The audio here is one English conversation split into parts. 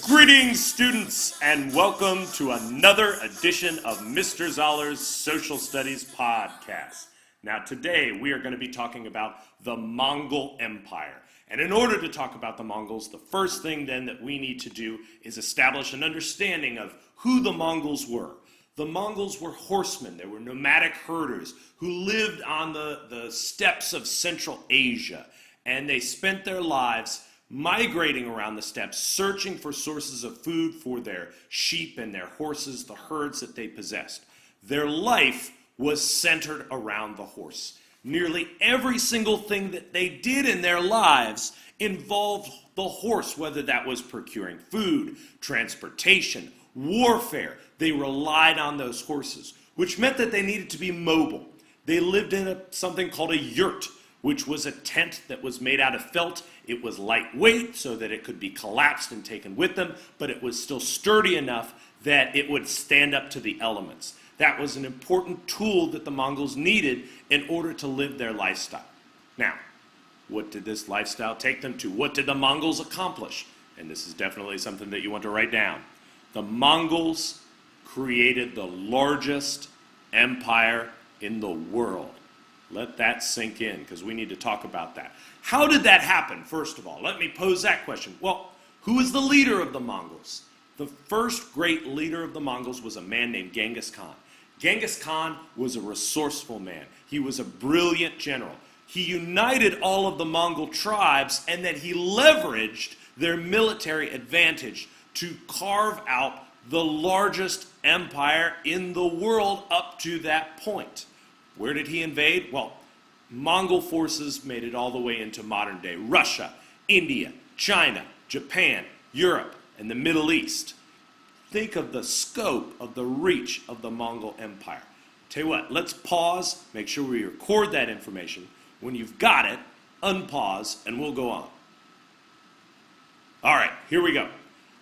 Greetings, students, and welcome to another edition of Mr. Zoller's Social Studies podcast. Now, today we are going to be talking about the Mongol Empire. And in order to talk about the Mongols, the first thing then that we need to do is establish an understanding of who the Mongols were. The Mongols were horsemen. They were nomadic herders who lived on the steppes of Central Asia. And they spent their lives migrating around the steppes, searching for sources of food for their sheep and their horses, the herds that they possessed. Their life was centered around the horse. Nearly every single thing that they did in their lives involved the horse, whether that was procuring food, transportation, warfare. They relied on those horses, which meant that they needed to be mobile. They lived in something called a yurt, which was a tent that was made out of felt. It was lightweight so that it could be collapsed and taken with them, but it was still sturdy enough that it would stand up to the elements. That was an important tool that the Mongols needed in order to live their lifestyle. Now, what did this lifestyle take them to? What did the Mongols accomplish? And this is definitely something that you want to write down. The Mongols created the largest empire in the world. Let that sink in, because we need to talk about that. How did that happen, first of all? Let me pose that question. Well, who is the leader of the Mongols? The first great leader of the Mongols was a man named Genghis Khan. Genghis Khan was a resourceful man. He was a brilliant general. He united all of the Mongol tribes, and then he leveraged their military advantage to carve out the largest empire in the world up to that point. Where did he invade? Well, Mongol forces made it all the way into modern-day Russia, India, China, Japan, Europe, and the Middle East. Think of the scope of the reach of the Mongol Empire. Tell you what, let's pause, make sure we record that information. When you've got it, unpause, and we'll go on. All right, here we go.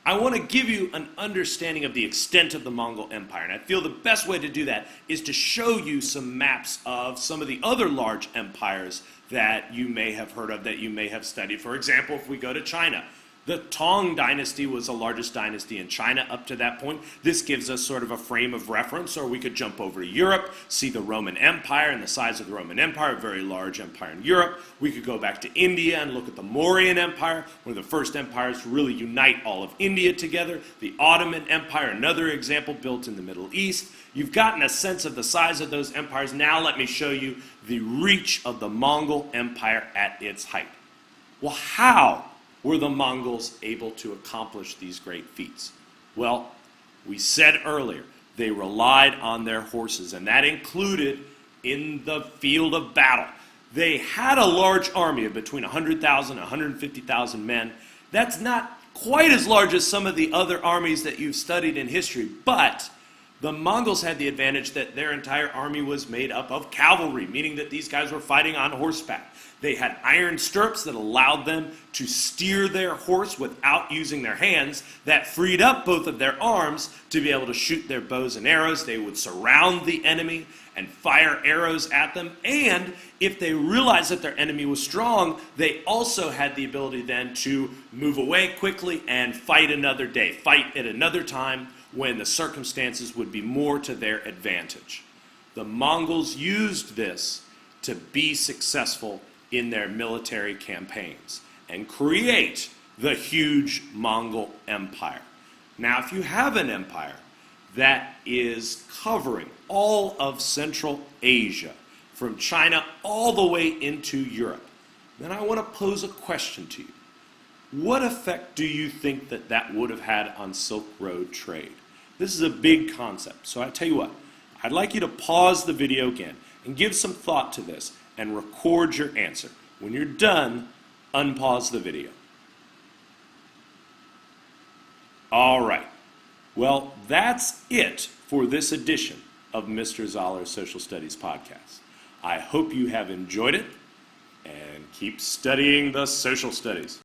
I want to give you an understanding of the extent of the Mongol Empire, and I feel the best way to do that is to show you some maps of some of the other large empires that you may have heard of, that you may have studied. For example, if we go to China, the Tang dynasty was the largest dynasty in China up to that point. This gives us sort of a frame of reference, or we could jump over to Europe, see the Roman Empire and the size of the Roman Empire, a very large empire in Europe. We could go back to India and look at the Mauryan Empire, one of the first empires to really unite all of India together. The Ottoman Empire, another example, built in the Middle East. You've gotten a sense of the size of those empires. Now let me show you the reach of the Mongol Empire at its height. Well, how were the Mongols able to accomplish these great feats? Well, we said earlier, they relied on their horses, and that included in the field of battle. They had a large army of between 100,000 and 150,000 men. That's not quite as large as some of the other armies that you've studied in history, but the Mongols had the advantage that their entire army was made up of cavalry, meaning that these guys were fighting on horseback. They had iron stirrups that allowed them to steer their horse without using their hands. That freed up both of their arms to be able to shoot their bows and arrows. They would surround the enemy and fire arrows at them. And if they realized that their enemy was strong, they also had the ability then to move away quickly and fight another day, fight at another time when the circumstances would be more to their advantage. The Mongols used this to be successful in their military campaigns and create the huge Mongol Empire. Now, if you have an empire that is covering all of Central Asia, from China all the way into Europe, then I want to pose a question to you. What effect do you think that that would have had on Silk Road trade? This is a big concept, so I tell you what, I'd like you to pause the video again and give some thought to this and record your answer. When you're done, unpause the video. All right. Well, that's it for this edition of Mr. Zoller's Social Studies podcast. I hope you have enjoyed it, and keep studying the social studies.